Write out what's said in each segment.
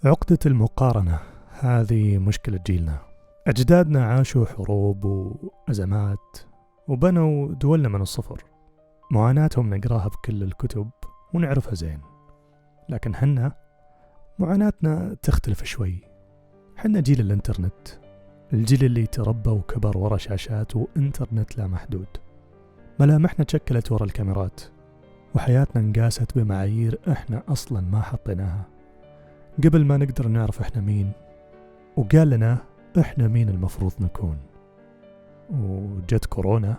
عقدة المقارنة هذه مشكلة جيلنا. أجدادنا عاشوا حروب وأزمات وبنوا دولنا من الصفر. معاناتهم نقراها بكل الكتب ونعرفها زين، لكن حنا معاناتنا تختلف شوي. حنا جيل الانترنت، الجيل اللي تربى وكبر ورا شاشات وانترنت لا محدود. ملامحنا تشكلت ورا الكاميرات، وحياتنا انقاست بمعايير احنا اصلا ما حطيناها قبل ما نقدر نعرف احنا مين، وقال لنا احنا مين المفروض نكون. وجت كورونا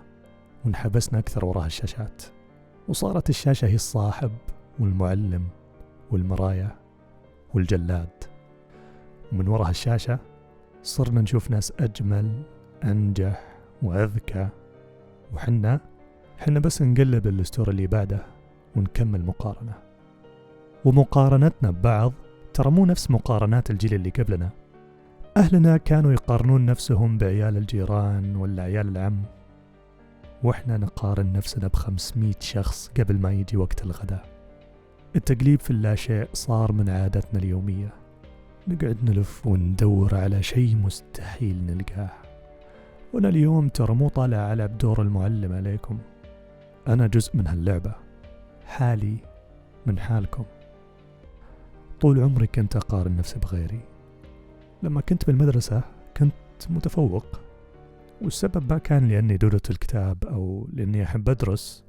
ونحبسنا اكثر وراها الشاشات، وصارت الشاشة هي الصاحب والمعلم والمراية والجلاد. ومن وراها الشاشة صرنا نشوف ناس أجمل أنجح وأذكى، وحنا بس نقلب الستوري اللي بعده ونكمل مقارنة. ومقارنتنا ببعض ترى مو نفس مقارنات الجيل اللي قبلنا. أهلنا كانوا يقارنون نفسهم بعيال الجيران ولا عيال العم، وإحنا نقارن نفسنا ب500 شخص قبل ما يجي وقت الغداء. التقليب في اللاشيء صار من عادتنا اليومية، نقعد نلف وندور على شيء مستحيل نلقاه. وأنا اليوم ترى مو طالع على بدور المعلم عليكم، أنا جزء من هاللعبة، حالي من حالكم. طول عمري كنت أقارن نفسي بغيري. لما كنت بالمدرسة كنت متفوق، والسبب ما كان لأني درت الكتاب أو لأني أحب أدرس،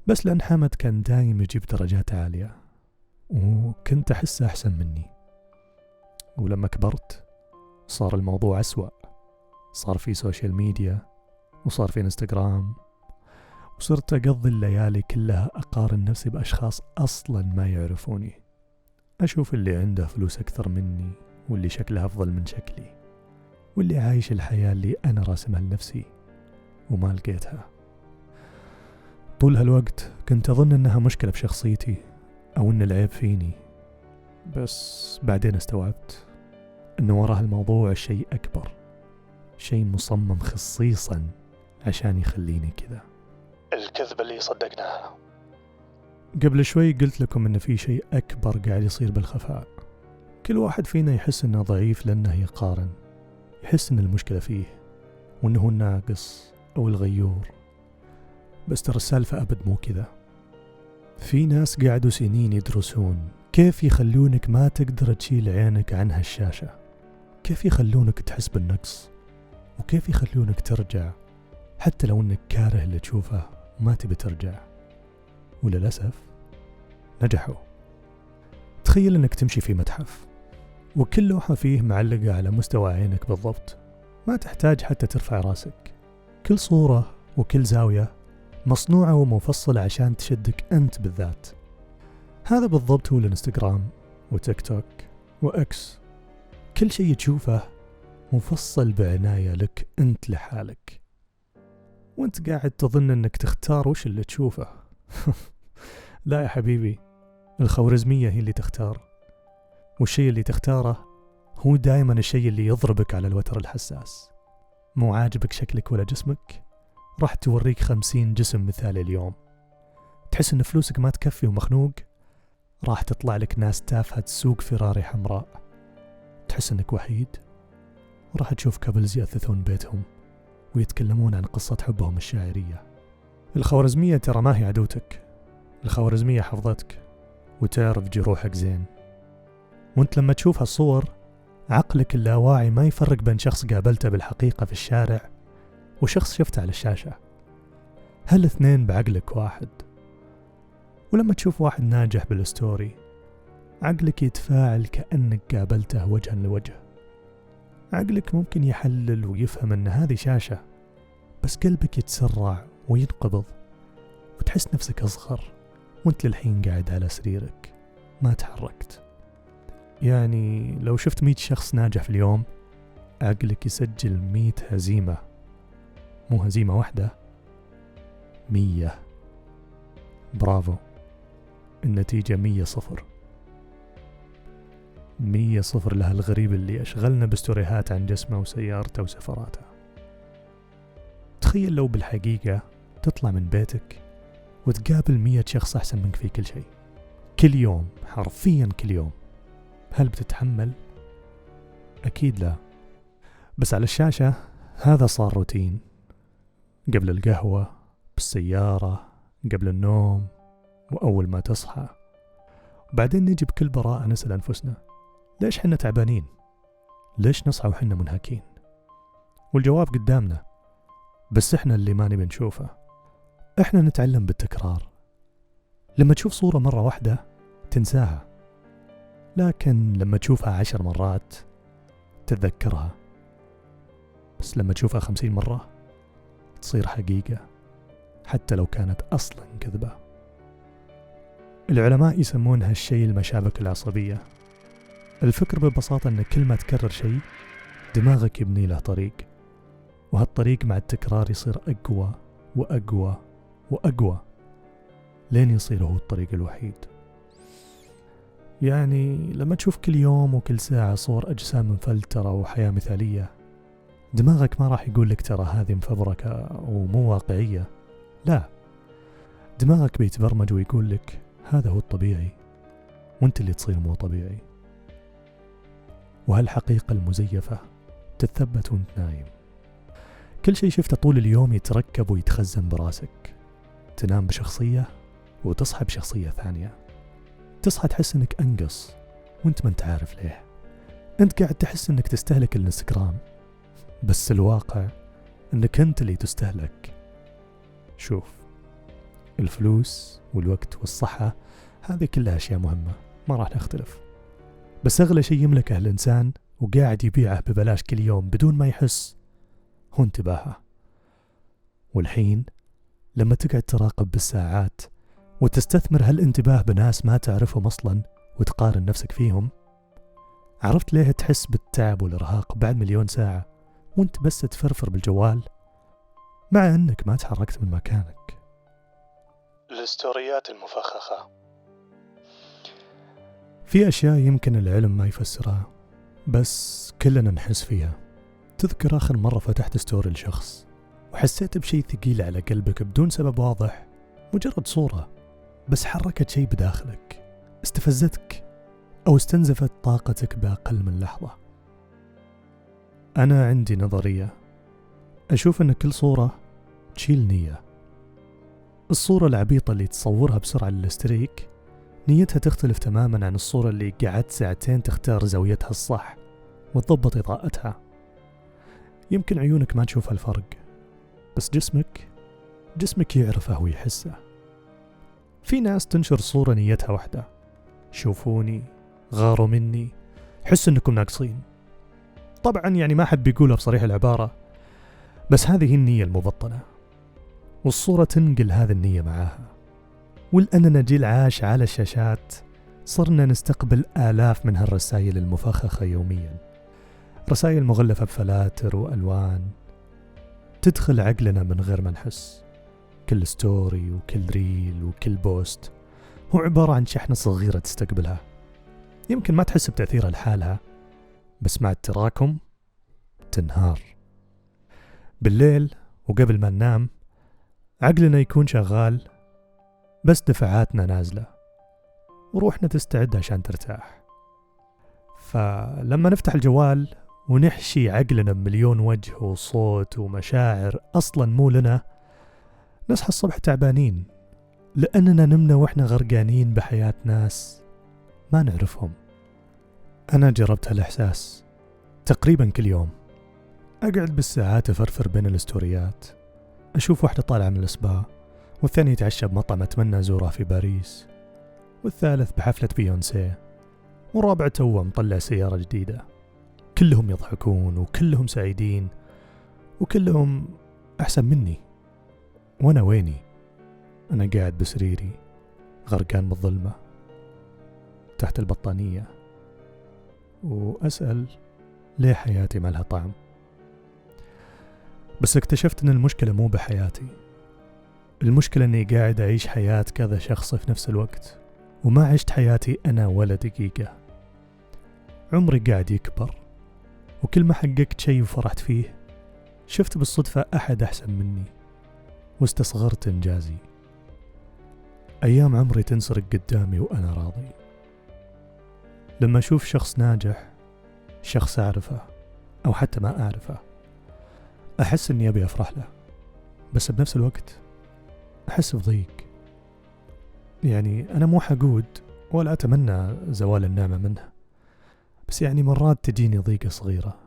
بس لأن حمد كان دايم يجيب درجات عالية وكنت أحسه أحسن مني. ولما كبرت صار الموضوع أسوأ، صار في سوشيال ميديا وصار في انستغرام، وصرت أقضي الليالي كلها أقارن نفسي بأشخاص أصلا ما يعرفوني. أشوف اللي عنده فلوس أكثر مني، واللي شكله أفضل من شكلي، واللي عايش الحياة اللي أنا راسمها لنفسي وما لقيتها. طول هالوقت كنت أظن أنها مشكلة بشخصيتي أو أن العيب فيني، بس بعدين استوعبت أنه وراء الموضوع شيء أكبر، شيء مصمم خصيصا عشان يخليني كذا. الكذبة اللي صدقناها. قبل شوي قلت لكم أن في شيء أكبر قاعد يصير بالخفاء. كل واحد فينا يحس أنه ضعيف لأنه يقارن، يحس أن المشكلة فيه وأنه الناقص أو الغيور. بس ترى السالفة أبد مو كذا. في ناس قاعدوا سنين يدرسون كيف يخلونك ما تقدر تشيل عينك عن هالشاشة، كيف يخلونك تحس بالنقص، وكيف يخلونك ترجع حتى لو أنك كاره اللي تشوفه وما تبي ترجع. وللأسف نجحوا. تخيل أنك تمشي في متحف وكل لوحة فيه معلقة على مستوى عينك بالضبط، ما تحتاج حتى ترفع راسك. كل صورة وكل زاوية مصنوعة ومفصلة عشان تشدك أنت بالذات. هذا بالضبط هو الانستغرام وتيك توك وإكس. كل شيء تشوفه مفصل بعناية لك أنت لحالك، وانت قاعد تظن أنك تختار وش اللي تشوفه. لا يا حبيبي، الخوارزمية هي اللي تختار، والشيء اللي تختاره هو دائما الشيء اللي يضربك على الوتر الحساس. مو عاجبك شكلك ولا جسمك، راح توريك 50 جسم مثالي اليوم. تحس ان فلوسك ما تكفي ومخنوق، راح تطلع لك ناس تافهة تسوق فيراري حمراء. تحس انك وحيد، راح تشوف كابلز يأثثون بيتهم ويتكلمون عن قصة حبهم الشاعرية. الخوارزمية ترى ما هي عدوتك، الخوارزمية حفظتك وتعرف جروحك زين. وانت لما تشوف هالصور عقلك اللاواعي ما يفرق بين شخص قابلته بالحقيقة في الشارع وشخص شفته على الشاشة. هالاثنين بعقلك واحد. ولما تشوف واحد ناجح بالستوري عقلك يتفاعل كأنك قابلته وجها لوجه. عقلك ممكن يحلل ويفهم ان هذه شاشة، بس قلبك يتسرع وينقبض وتحس نفسك أصغر وانت للحين قاعد على سريرك ما تحركت. يعني لو شفت 100 شخص ناجح في اليوم، عقلك يسجل 100 هزيمة، مو هزيمة واحدة، 100. برافو، النتيجة 100-0. 100-0 لها الغريب اللي أشغلنا بستوريهات عن جسمه وسيارته وسفراته. تخيل لو بالحقيقة تطلع من بيتك وتقابل 100 شخص أحسن منك في كل شيء، كل يوم، حرفيا كل يوم. هل بتتحمل؟ أكيد لا. بس على الشاشة هذا صار روتين، قبل القهوة، بالسيارة، قبل النوم، وأول ما تصحى. وبعدين نجي بكل براءة نسأل أنفسنا، ليش حنا تعبانين؟ ليش نصحى وحنا منهكين؟ والجواب قدامنا، بس إحنا اللي ما نبي نشوفه. إحنا نتعلم بالتكرار. لما تشوف صورة مرة واحدة تنساها، لكن لما تشوفها 10 مرات تتذكرها. بس لما تشوفها 50 مرة تصير حقيقة، حتى لو كانت أصلا كذبة. العلماء يسمون هالشيء المشابك العصبية. الفكر ببساطة أن كل ما تكرر شيء دماغك يبني له طريق، وهالطريق مع التكرار يصير أقوى وأقوى وأقوى لين يصير هو الطريق الوحيد. يعني لما تشوف كل يوم وكل ساعة صور أجسام مفلترة وحياة مثالية، دماغك ما راح يقول لك ترى هذه مفبركة ومو واقعية. لا، دماغك بيتبرمج ويقول لك هذا هو الطبيعي، وانت اللي تصير مو طبيعي. وهالحقيقة المزيفة تتثبت وانت نايم. كل شيء شفته طول اليوم يتركب ويتخزن براسك. تنام بشخصية وتصحى بشخصية ثانية. تصحى تحس انك انقص وانت ما انت عارف ليه. انت قاعد تحس انك تستهلك الانستغرام، بس الواقع انك انت اللي تستهلك. شوف، الفلوس والوقت والصحة هذه كلها أشياء مهمة، ما راح نختلف. بس أغلى شيء يملكه الإنسان وقاعد يبيعه ببلاش كل يوم بدون ما يحس هو انتباهه. والحين لما تقعد تراقب بالساعات وتستثمر هالانتباه بناس ما تعرفهم أصلا وتقارن نفسك فيهم، عرفت ليه تحس بالتعب والإرهاق بعد 1,000,000 ساعة وانت بس تفرفر بالجوال مع أنك ما تحركت من مكانك؟ الستوريات المفخخة. في أشياء يمكن العلم ما يفسرها، بس كلنا نحس فيها. تذكر آخر مرة فتحت ستوري لشخص وحسيت بشيء ثقيل على قلبك بدون سبب واضح، مجرد صورة بس حركت شيء بداخلك، استفزتك أو استنزفت طاقتك بأقل من لحظة. أنا عندي نظرية، أشوف أن كل صورة تشيل نية. الصورة العبيطة اللي تصورها بسرعة للستريك نيتها تختلف تماما عن الصورة اللي قعدت ساعتين تختار زاويتها الصح وتضبط إضاءتها. يمكن عيونك ما تشوف هالفرق، بس جسمك يعرفه ويحسه. في ناس تنشر صورة نيتها واحدة، شوفوني، غاروا مني، حس انكم ناقصين. طبعا يعني ما حد بيقولها بصريح العبارة، بس هذه النية المبطنة، والصورة تنقل هذه النية معاها. ولأننا جيل عاش على الشاشات صرنا نستقبل آلاف من هالرسائل المفخخة يوميا، رسائل مغلفة بفلاتر وألوان تدخل عقلنا من غير ما نحس. كل ستوري وكل ريل وكل بوست هو عبارة عن شحنة صغيرة تستقبلها. يمكن ما تحس بتأثيرها لحالها، بس مع التراكم تنهار. بالليل وقبل ما ننام عقلنا يكون شغال، بس دفعاتنا نازلة وروحنا تستعد عشان ترتاح. فلما نفتح الجوال ونحشي عقلنا بمليون وجه وصوت ومشاعر أصلا مو لنا، نصحى الصبح تعبانين لأننا نمنا وإحنا غرقانين بحياة ناس ما نعرفهم. أنا جربت هالإحساس تقريبا كل يوم. أقعد بالساعات أفرفر بين الستوريات، أشوف واحدة طالعة من السبا، والثاني يتعشى بمطعم أتمنى أزوره في باريس، والثالث بحفلة بيونسي، والرابع توه مطلع سيارة جديدة. كلهم يضحكون وكلهم سعيدين وكلهم أحسن مني، وأنا ويني؟ أنا قاعد بسريري غرقان بالظلمة تحت البطانية وأسأل ليه حياتي ما لها طعم. بس اكتشفت أن المشكلة مو بحياتي، المشكلة أني قاعد أعيش حياة كذا شخص في نفس الوقت، وما عشت حياتي أنا ولا دقيقة. عمري قاعد يكبر، وكل ما حققت شيء وفرحت فيه شفت بالصدفة أحد أحسن مني واستصغرت إنجازي. أيام عمري تنسرق قدامي وأنا راضي. لما أشوف شخص ناجح، شخص أعرفه أو حتى ما أعرفه، أحس أني أبي أفرح له، بس بنفس الوقت أحس بضيق. يعني أنا مو حقود ولا أتمنى زوال النعمة منه، بس يعني مرات تجيني ضيقة صغيرة،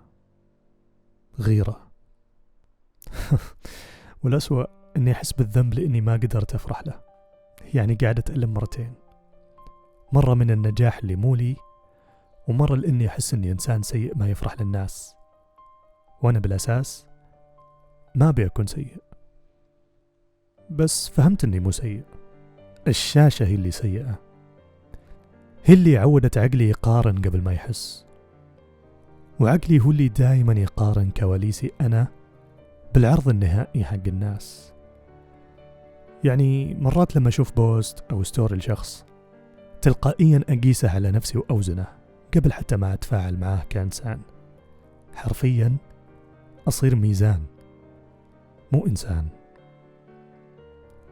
غيرة. والأسوأ أني أحس بالذنب لأني ما قدرت أفرح له. يعني قاعد أتألم مرتين، مرة من النجاح اللي مو لي، ومرة لأني أحس أني إنسان سيء ما يفرح للناس، وأنا بالأساس ما أبي أكون سيء. بس فهمت أني مو سيء، الشاشة هي اللي سيئة، هي اللي عودت عقلي يقارن قبل ما يحس، وعقلي هو اللي دائما يقارن كواليسي أنا بالعرض النهائي حق الناس. يعني مرات لما أشوف بوست أو ستوري لشخص تلقائيا أقيسه على نفسي وأوزنه قبل حتى ما أتفاعل معه كإنسان. حرفيا أصير ميزان مو إنسان.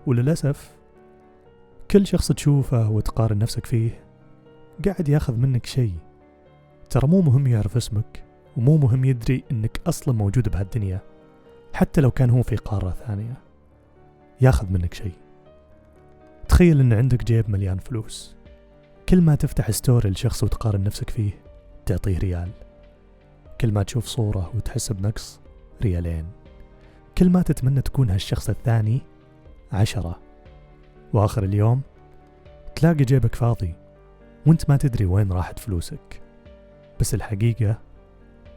وللأسف كل شخص تشوفه وتقارن نفسك فيه قاعد ياخذ منك شيء. ترى مو مهم يعرف اسمك، ومو مهم يدري إنك أصلا موجود بهالدنيا، حتى لو كان هو في قارة ثانية. ياخذ منك شيء. تخيل إن عندك جيب مليان فلوس، كل ما تفتح ستوري لشخص وتقارن نفسك فيه تعطيه ريال، كل ما تشوف صورة وتحس بنقص ريالين، كل ما تتمنى تكون هالشخص الثاني 10، وآخر اليوم تلاقي جيبك فاضي وانت ما تدري وين راحت فلوسك. بس الحقيقة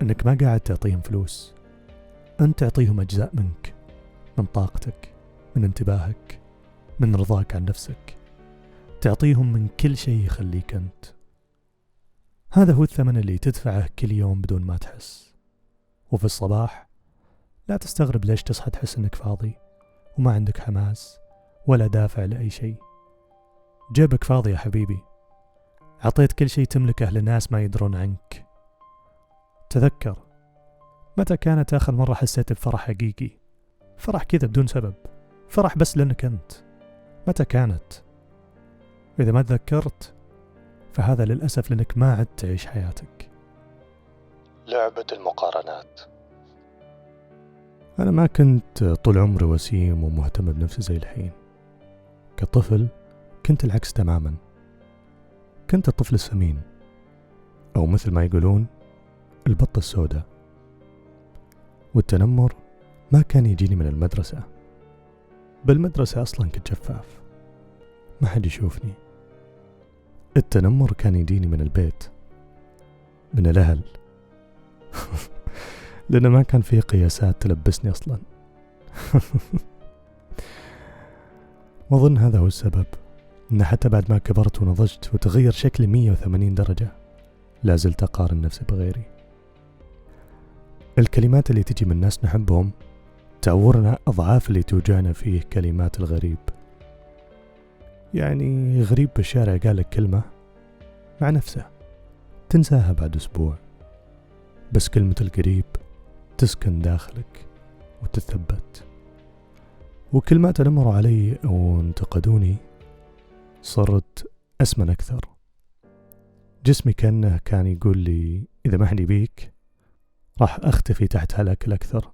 انك ما قاعد تعطيهم فلوس، انت تعطيهم أجزاء منك، من طاقتك، من انتباهك، من رضاك عن نفسك، تعطيهم من كل شيء يخليك أنت. هذا هو الثمن اللي تدفعه كل يوم بدون ما تحس. وفي الصباح لا تستغرب ليش تصحى تحس انك فاضي وما عندك حماس ولا دافع لأي شيء. جيبك فاضي يا حبيبي، عطيت كل شيء تملكه لناس ما يدرون عنك. تذكر متى كانت آخر مرة حسيت بفرح حقيقي؟ فرح كذا بدون سبب، فرح بس لأنك أنت. متى كانت؟ إذا ما تذكرت فهذا للأسف لأنك ما عدت تعيش حياتك. لعبة المقارنات. أنا ما كنت طول عمري وسيم ومهتم بنفسي زي الحين. كطفل كنت العكس تماما، كنت الطفل السمين، أو مثل ما يقولون البطة السوداء. والتنمر ما كان يجيني من المدرسة، بالمدرسة أصلا كنت شفاف، ما حد يشوفني. التنمر كان يجيني من البيت، من الأهل. لأنه ما كان فيه قياسات تلبسني أصلا. وأظن هذا هو السبب أن حتى بعد ما كبرت ونضجت وتغير شكلي 180 درجة لا زلت أقارن نفسي بغيري. الكلمات اللي تجي من ناس نحبهم تعورنا أضعاف اللي توجعنا فيه كلمات الغريب. يعني غريب بالشارع قال لك كلمة مع نفسه تنساها بعد أسبوع، بس كلمة القريب تسكن داخلك وتثبت. وكل ما تنمروا علي أو انتقدوني صرت أسمن أكثر. جسمي كان يقول لي إذا ما حد يبيك راح أختفي تحت هالأكل أكثر،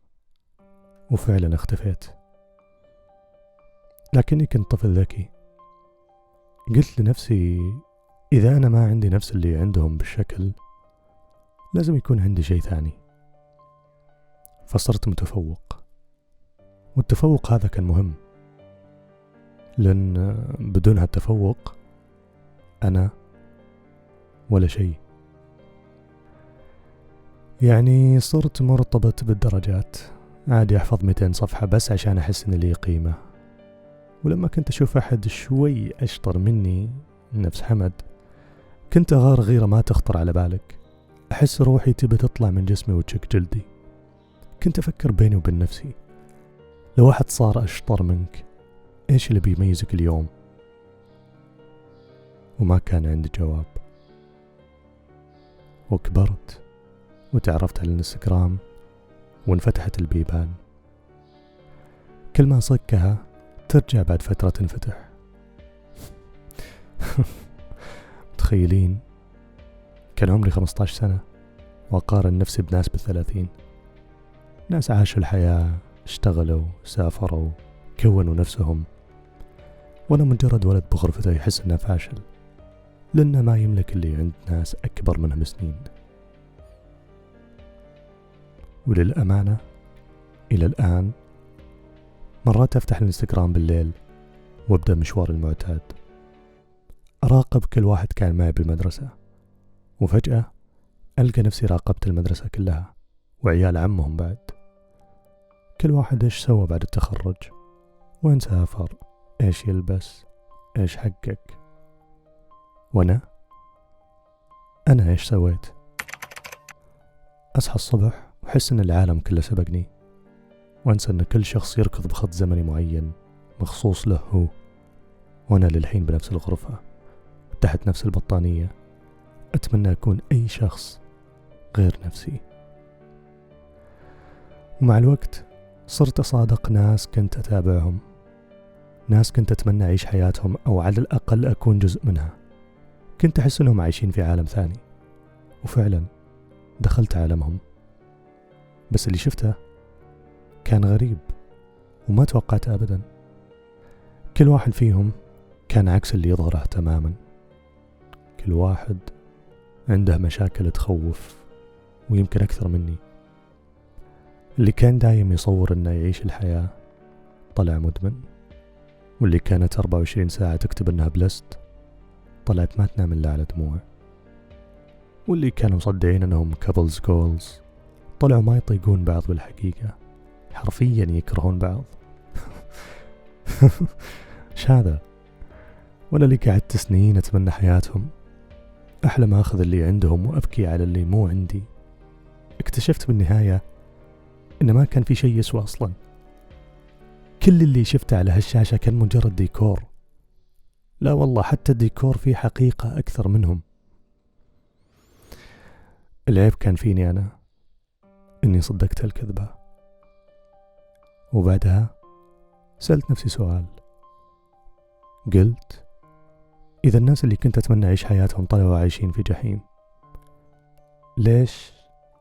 وفعلا اختفيت. لكني كنت طفل ذكي، قلت لنفسي إذا أنا ما عندي نفس اللي عندهم بالشكل لازم يكون عندي شيء ثاني. فصرت متفوق، والتفوق هذا كان مهم، لأن بدون هالتفوق أنا ولا شيء. يعني صرت مرتبط بالدرجات، عادي أحفظ 200 صفحة بس عشان أحس إن لي قيمة. ولما كنت أشوف أحد شوي أشطر مني نفس حمد كنت أغار غيرة ما تخطر على بالك، أحس روحي تبي تطلع من جسمي وتشك جلدي. كنت أفكر بيني وبين نفسي لو واحد صار أشطر منك إيش اللي بيميزك اليوم؟ وما كان عندي جواب. وكبرت وتعرفت على الانستغرام وانفتحت البيبان، كل ما صكها ترجع بعد فترة تنفتح. متخيلين كان عمري 15 سنة وأقارن نفسي بناس ب30. ناس عاشوا الحياة، اشتغلوا، سافروا، كونوا نفسهم، وأنا مجرد ولد بغرفته يحس إنه فاشل لأنه ما يملك اللي عند ناس أكبر منه بسنين. وللأمانة إلى الآن مرات أفتح الانستغرام بالليل وابدأ مشوار المعتاد، أراقب كل واحد كان معي بالمدرسة، وفجأة ألقى نفسي راقبت المدرسة كلها وعيال عمهم بعد. كل واحد إيش سوى بعد التخرج، وين سافر، إيش يلبس، إيش حقق. وأنا إيش سويت؟ أصحى الصبح وأحس إن العالم كله سبقني، وأنسى إن كل شخص يركض بخط زمني معين مخصوص له هو، وأنا للحين بنفس الغرفة تحت نفس البطانية أتمنى أكون أي شخص غير نفسي. ومع الوقت صرت أصادق ناس كنت أتابعهم، ناس كنت أتمنى أعيش حياتهم أو على الأقل أكون جزء منها. كنت أحس أنهم عايشين في عالم ثاني، وفعلا دخلت عالمهم، بس اللي شفته كان غريب وما توقعت أبدا. كل واحد فيهم كان عكس اللي يظهره تماما. كل واحد عنده مشاكل تخوف ويمكن أكثر مني. اللي كان دايم يصور إنه يعيش الحياة طلع مدمن، واللي كانت 24 ساعة تكتب إنها بلست طلعت ما تنام إلا على دموع، واللي كانوا مصدعين إنهم couples goals طلعوا ما يطيقون بعض بالحقيقة، حرفيا يكرهون بعض. إيش هذا؟ ولا اللي قعدت سنين أتمنى حياتهم، أحلم أخذ اللي عندهم وأبكي على اللي مو عندي. اكتشفت بالنهاية إن ما كان في شيء يسوى أصلا. كل اللي شفته على هالشاشة كان مجرد ديكور. لا والله، حتى الديكور فيه حقيقة أكثر منهم. العيب كان فيني أنا، إني صدقت الكذبة. وبعدها سألت نفسي سؤال، قلت إذا الناس اللي كنت أتمنى أعيش حياتهم طلعوا عايشين في جحيم، ليش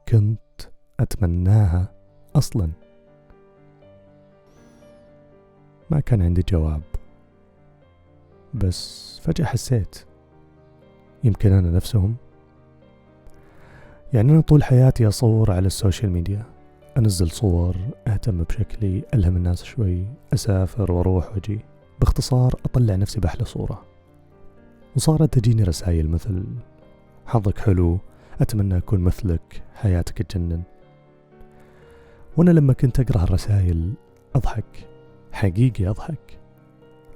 كنت أتمناها أصلا؟ ما كان عندي جواب، بس فجأة حسيت يمكن أنا نفسهم. يعني أنا طول حياتي أصور على السوشيال ميديا، أنزل صور، أهتم بشكلي، ألهم الناس شوي، أسافر وأروح وأجي، باختصار أطلع نفسي بأحلى صورة. وصارت تجيني رسائل مثل حظك حلو، أتمنى أكون مثلك، حياتك تجنن. وأنا لما كنت أقرأ الرسائل أضحك، حقيقي أضحك،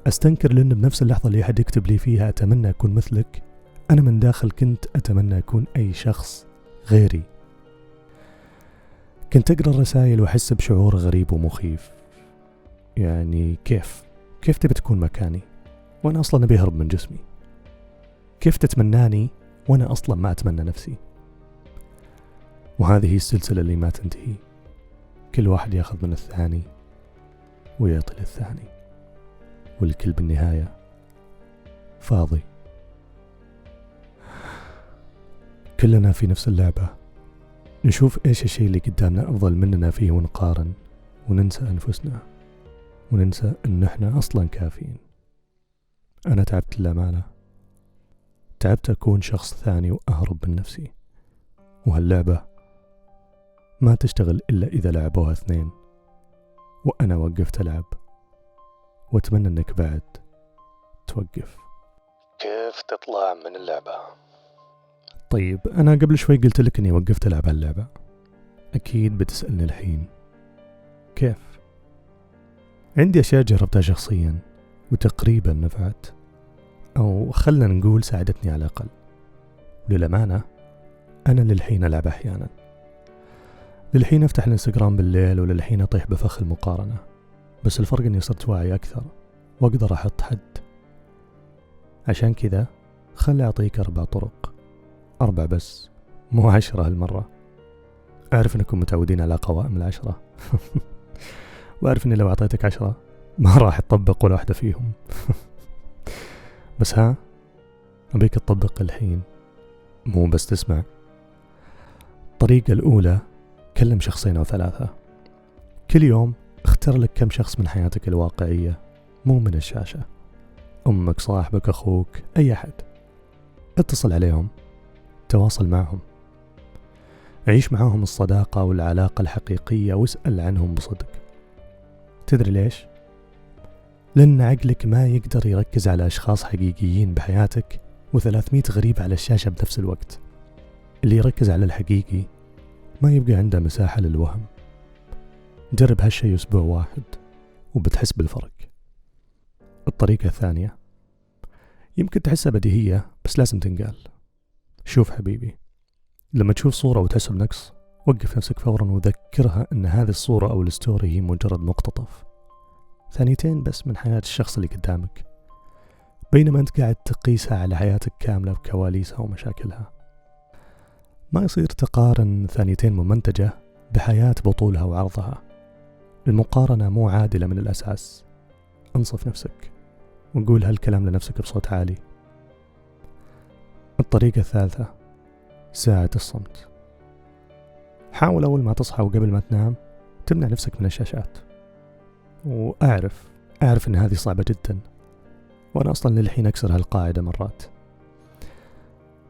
أستنكر، لأن بنفس اللحظة اللي أحد يكتب لي فيها أتمنى أكون مثلك، أنا من داخل كنت أتمنى أكون أي شخص غيري. كنت أقرأ الرسائل وأحس بشعور غريب ومخيف. يعني كيف تبي تكون مكاني وأنا أصلا أبي أهرب من جسمي؟ كيف تتمناني وأنا أصلا ما أتمنى نفسي؟ وهذه السلسلة اللي ما تنتهي، كل واحد ياخذ من الثاني ويعطي للثاني، والكل بالنهاية فاضي. كلنا في نفس اللعبة، نشوف إيش الشيء اللي قدامنا أفضل مننا فيه ونقارن، وننسى أنفسنا، وننسى إن إحنا أصلا كافيين. أنا تعبت للأمانة، تعبت أكون شخص ثاني وأهرب من نفسي، وهاللعبة ما تشتغل إلا إذا لعبوها اثنين، وأنا وقفت ألعب، وأتمنى أنك بعد توقف. كيف تطلع من اللعبة؟ طيب، أنا قبل شوي قلت لك أني وقفت ألعب هاللعبة، أكيد بتسألني الحين كيف؟ عندي أشياء جربتها شخصيا وتقريبا نفعت، أو خلنا نقول ساعدتني على الأقل. للأمانة أنا للحين ألعب أحيانا، للحين أفتح الانستغرام بالليل، وللحين أطيح بفخ المقارنة، بس الفرق أني صرت واعي أكثر وأقدر أحط حد. عشان كذا خلي أعطيك 4 طرق، 4 بس، مو 10 هالمرة. أعرف أنكم متعودين على قوائم 10 وأعرف أني لو أعطيتك 10 ما راح تطبق ولا واحدة فيهم. بس أبيك تطبق الحين، مو بس تسمع. الطريقة الأولى، كلم 2 أو 3. كل يوم اختار لك كم شخص من حياتك الواقعية، مو من الشاشة. أمك، صاحبك، أخوك، أي أحد. اتصل عليهم، تواصل معهم، عيش معاهم الصداقة والعلاقة الحقيقية، واسأل عنهم بصدق. تدري ليش؟ لأن عقلك ما يقدر يركز على أشخاص حقيقيين بحياتك و300 غريب على الشاشة بنفس الوقت. اللي يركز على الحقيقي ما يبقى عنده مساحة للوهم. جرب هالشي أسبوع واحد وبتحس بالفرق. الطريقة الثانية يمكن تحسها بديهية بس لازم تنقال. شوف حبيبي، لما تشوف صورة وتحس بنقص، وقف نفسك فورا وذكرها أن هذه الصورة أو الستوري هي مجرد مقتطف، 2 بس من حياة الشخص اللي قدامك، بينما أنت قاعد تقيسها على حياتك كاملة بكواليسها ومشاكلها. ما يصير تقارن 2 ممنتجة بحياة بطولها وعرضها. المقارنة مو عادلة من الأساس. انصف نفسك وقول هالكلام لنفسك بصوت عالي. الطريقة الثالثة، ساعة الصمت. حاول أول ما تصحى وقبل ما تنام تمنع نفسك من الشاشات. وأعرف أن هذه صعبة جدا، وأنا أصلا للحين أكسر هالقاعدة مرات،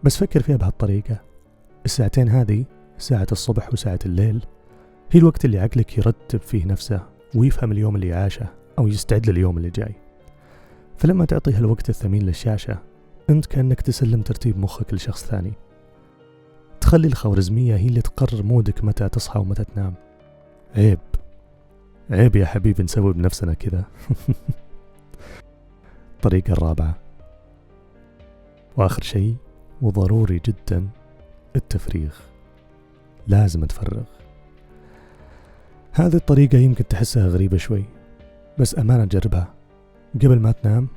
بس فكر فيها بهالطريقة. 2 هذه، ساعة الصبح وساعة الليل، هي الوقت اللي عقلك يرتب فيه نفسه ويفهم اليوم اللي عاشه أو يستعد لليوم اللي جاي. فلما تعطي هالوقت الثمين للشاشة، أنت كأنك تسلم ترتيب مخك لشخص ثاني. تخلي الخوارزمية هي اللي تقرر مودك متى تصحى ومتى تنام. عيب يا حبيبي نسوي بنفسنا كذا. الطريقة الرابعة وآخر شيء وضروري جدا، التفريغ. لازم تفرغ. هذه الطريقة يمكن تحسها غريبة شوي، بس أمانة جربها. قبل ما تنام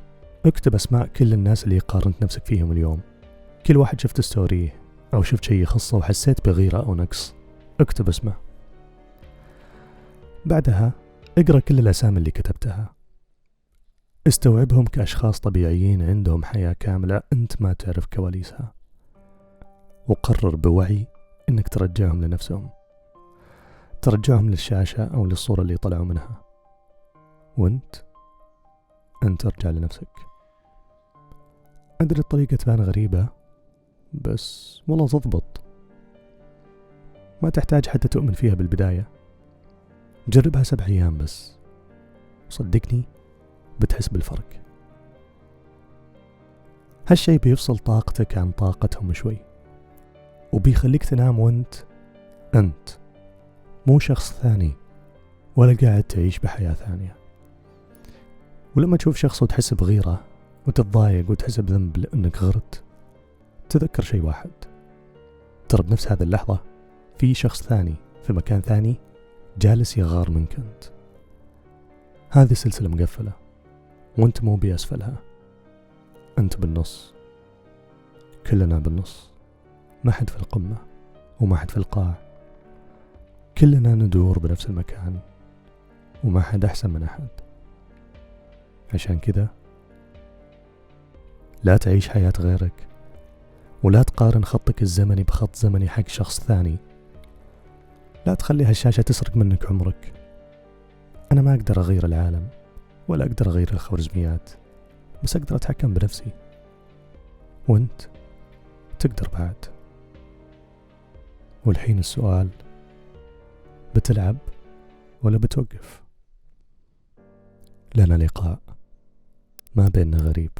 اكتب أسماء كل الناس اللي قارنت نفسك فيهم اليوم. كل واحد شفت ستوريه أو شفت شيء يخصه وحسيت بغيرة أو نقص، اكتب اسمه. بعدها اقرأ كل الأسامي اللي كتبتها، استوعبهم كأشخاص طبيعيين عندهم حياة كاملة أنت ما تعرف كواليسها، وقرر بوعي أنك ترجعهم لنفسهم، ترجعهم للشاشة أو للصورة اللي طلعوا منها، وأنت ترجع لنفسك. أدري الطريقة تبان غريبة، بس والله تضبط. ما تحتاج حتى تؤمن فيها بالبداية. جربها 7 أيام بس، صدقني بتحس بالفرق. هالشي بيفصل طاقتك عن طاقتهم شوي، وبيخليك تنام وانت مو شخص ثاني ولا قاعد تعيش بحياة ثانية. ولما تشوف شخص وتحس بغيرة وتتضايق وتحس بذنب لأنك غرت، تذكر شيء واحد، ترى بنفس هذه اللحظة في شخص ثاني في مكان ثاني جالس يغار منك أنت. هذه سلسلة مقفلة وانت مو بأسفلها، انت بالنص. كلنا بالنص، ما حد في القمة وما حد في القاع. كلنا ندور بنفس المكان وما حد أحسن من أحد. عشان كذا لا تعيش حياة غيرك، ولا تقارن خطك الزمني بخط زمني حق شخص ثاني. لا تخلي هالشاشة تسرق منك عمرك. أنا ما أقدر أغير العالم ولا أقدر أغير الخوارزميات، بس أقدر أتحكم بنفسي، وأنت تقدر بعد. والحين السؤال، بتلعب ولا بتوقف؟ لنا لقاء ما بيننا غريب.